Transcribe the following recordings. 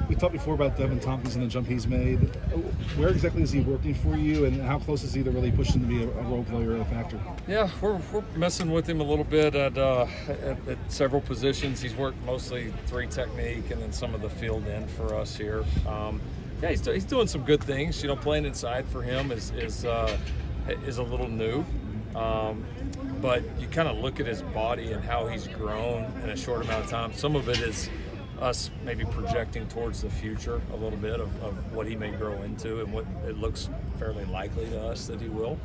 We talked before about Devin Tompkins and the jump he's made. Where exactly is he working for you, and how close is he to really pushing to be a role player or a factor? Yeah, we're messing with him a little bit at several positions. He's worked mostly 3 technique and then some of the field end for us here. Yeah, he's doing some good things. You know, playing inside for him is a little new. But you kind of look at his body and how he's grown in a short amount of time. Some of it is us maybe projecting towards the future a little bit of what he may grow into and what it looks fairly likely to us that he will.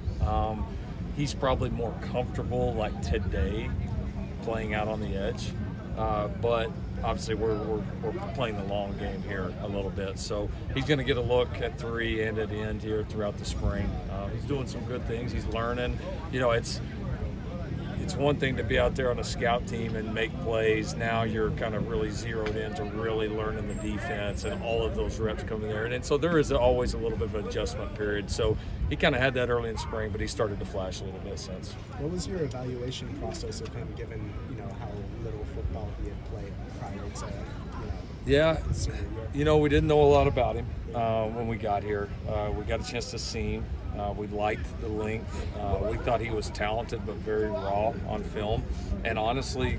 He's probably more comfortable like today playing out on the edge, but obviously we're playing the long game here a little bit. So he's going to get a look at 3 and at end here throughout the spring. He's doing some good things. He's learning. You know, it's one thing to be out there on a scout team and make plays. Now you're kind of really zeroed in to really learning the defense and all of those reps coming there. And so there is always a little bit of an adjustment period. So he kind of had that early in spring, but he started to flash a little bit since. What was your evaluation process of him, given how little football he had played prior to Yeah, you know, we didn't know a lot about him when we got here. We got a chance to see him. We liked the length. We thought he was talented but very raw on film. And honestly,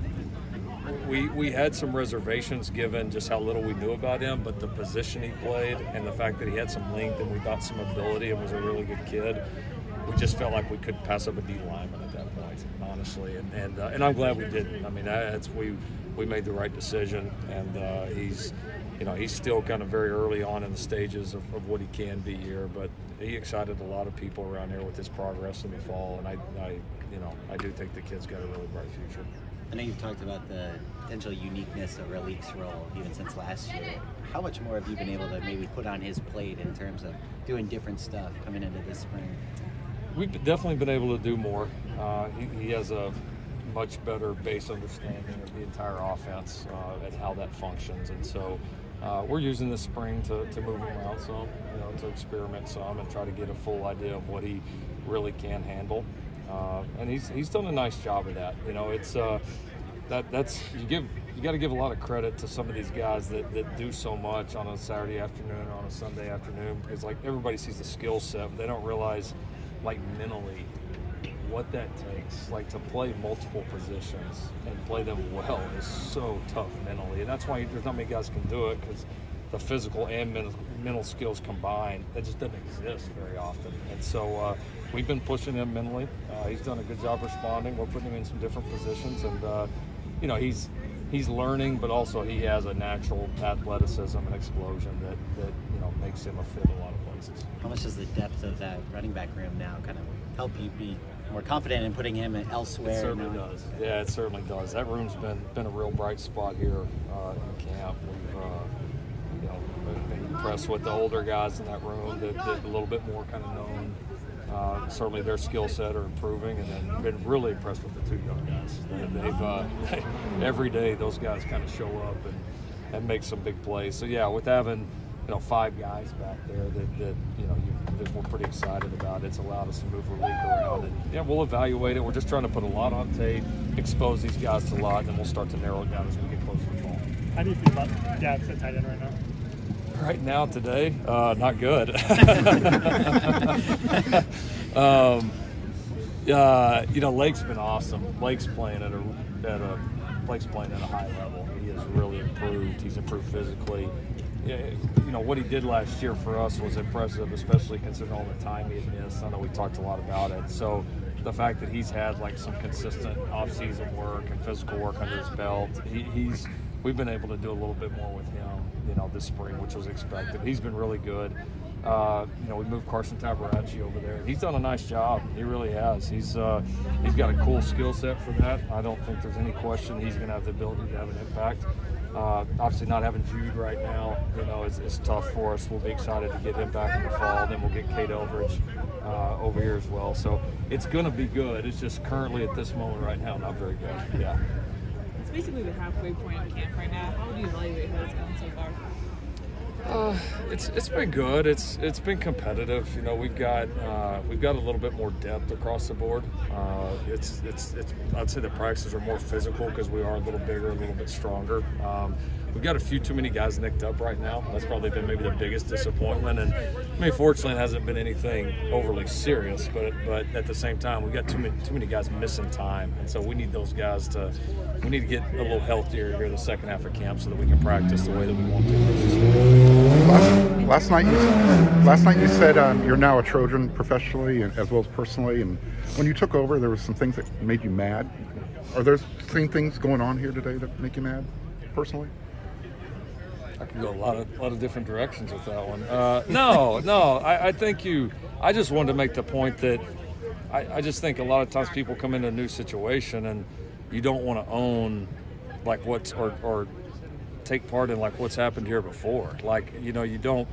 we had some reservations given just how little we knew about him, but the position he played and the fact that he had some length and we thought some ability and was a really good kid, we just felt like we couldn't pass up a D lineman at that point, honestly. And I'm glad we didn't. I mean, we made the right decision, and he's still kind of very early on in the stages of what he can be here, but he excited a lot of people around here with his progress in the fall, and I do think the kid's got a really bright future. I know you've talked about the potential uniqueness of Ralik's role even since last year. How much more have you been able to maybe put on his plate in terms of doing different stuff coming into this spring? We've definitely been able to do more. He has a much better base understanding of the entire offense and how that functions, and so we're using this spring to move him around some, to experiment some and try to get a full idea of what he really can handle. And he's done a nice job of that. It's you got to give a lot of credit to some of these guys that do so much on a Saturday afternoon or on a Sunday afternoon, because like everybody sees the skill set, but they don't realize like mentally what that takes, like to play multiple positions and play them well is so tough mentally, and that's why there's not many guys can do it, because the physical and mental skills combined, that just doesn't exist very often. And so we've been pushing him mentally. He's done a good job responding. We're putting him in some different positions, and he's learning, but also he has a natural athleticism and explosion that makes him a fit a lot of places. How much does the depth of that running back room now kind of help you be more confident in putting him elsewhere? It certainly does. Yeah, it certainly does. That room's been a real bright spot here in camp. We've been impressed with the older guys in that room that a little bit more kind of known. Certainly their skill set are improving, and then been really impressed with the 2 young guys. They've every day those guys kind of show up and make some big plays. So yeah, with having 5 guys back there that we're pretty excited about. It's allowed us to move Ralik around, and yeah, we'll evaluate it. We're just trying to put a lot on tape, expose these guys to a lot, and then we'll start to narrow it down as we get closer to the ball. How do you feel about depth at tight end right now? Right now, today, not good. Lake's been awesome. Lake's playing at a high level. He has really improved. He's improved physically. What he did last year for us was impressive, especially considering all the time he had missed. I know we talked a lot about it. So the fact that he's had like some consistent off-season work and physical work under his belt, we've been able to do a little bit more with him, this spring, which was expected. He's been really good. We moved Carson Tabaracci over there. He's done a nice job. He really has. He's got a cool skill set for that. I don't think there's any question he's going to have the ability to have an impact. Obviously, not having Jude right now, is tough for us. We'll be excited to get him back in the fall. And then we'll get Kate Eldridge over here as well. So it's going to be good. It's just currently at this moment right now not very good. Yeah. It's basically the halfway point of camp right now. How would you evaluate how it's gone so far? It's been good. It's been competitive. We've got a little bit more depth across the board. I'd say the practices are more physical because we are a little bigger, a little bit stronger. we've got a few too many guys nicked up right now. That's probably been maybe the biggest disappointment. And I mean, fortunately, it hasn't been anything overly serious, but at the same time, we've got too many guys missing time, and so we need those guys to. We need to get a little healthier here the second half of camp so that we can practice the way that we want to. Last night you said you're now a Trojan professionally and as well as personally, and when you took over, there were some things that made you mad. Are there same things going on here today that make you mad personally? I could go a lot of different directions with that one. No. I think I just wanted to make the point that I just think a lot of times people come into a new situation and you don't want to own like or take part in like what's happened here before. Like, you don't,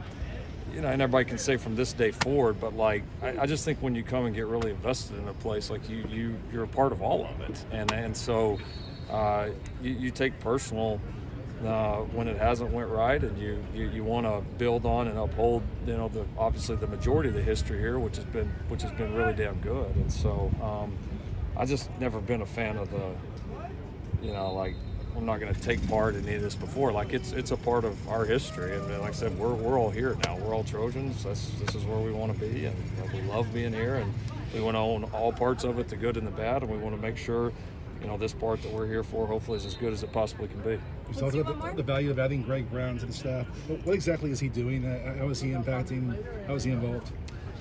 and everybody can say from this day forward, but like, I just think when you come and get really invested in a place, like you're a part of all of it. And so you take personal when it hasn't went right, and you want to build on and uphold, obviously the majority of the history here, which has been really damn good. And so I just never been a fan of the, like, I'm not going to take part in any of this before. Like, it's a part of our history, and like I said, we're all here now. We're all Trojans. This is where we want to be, and we love being here, and we want to own all parts of it, the good and the bad, and we want to make sure, this part that we're here for hopefully is as good as it possibly can be. You talked about the value of adding Greg Brown to the staff. What exactly is he doing? How is he impacting? How is he involved?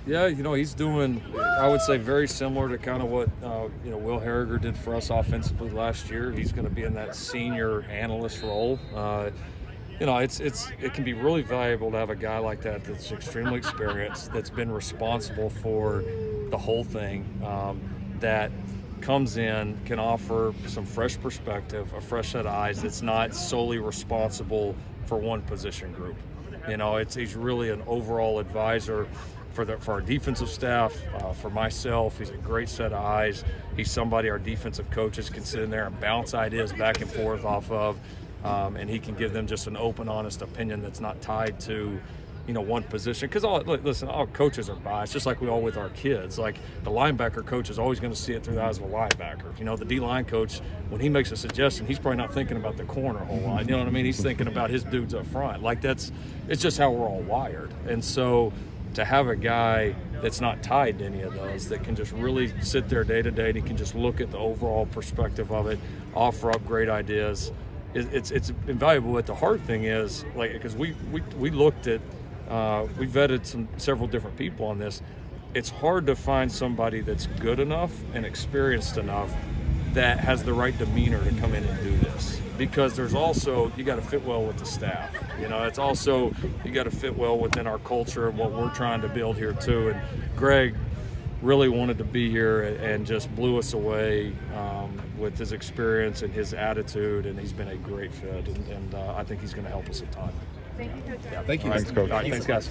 Yeah, he's doing, I would say, very similar to kind of what Will Harriger did for us offensively last year. He's going to be in that senior analyst role. It can be really valuable to have a guy like that that's extremely experienced, that's been responsible for the whole thing, that comes in, can offer some fresh perspective, a fresh set of eyes that's not solely responsible for one position group. He's really an overall advisor for our defensive staff, for myself. He's a great set of eyes. He's somebody our defensive coaches can sit in there and bounce ideas back and forth off of, and he can give them just an open, honest opinion that's not tied to one position. Because all coaches are biased, just like we are with our kids. Like, the linebacker coach is always going to see it through the eyes of a linebacker. The D-line coach, when he makes a suggestion, he's probably not thinking about the corner a whole lot. You know what I mean? He's thinking about his dudes up front. Like, it's just how we're all wired. And so to have a guy that's not tied to any of those, that can just really sit there day to day, and he can just look at the overall perspective of it, offer up great ideas, it's invaluable. But the hard thing is, like, because we looked at, we vetted several different people on this. It's hard to find somebody that's good enough and experienced enough that has the right demeanor to come in and do this. Because there's also, you got to fit well with the staff. It's also, you got to fit well within our culture and what we're trying to build here too. And Greg really wanted to be here and just blew us away with his experience and his attitude, and he's been a great fit. And I think he's going to help us a ton. Thank you, Coach. Thank you. Thanks, Coach. All right, thanks, guys.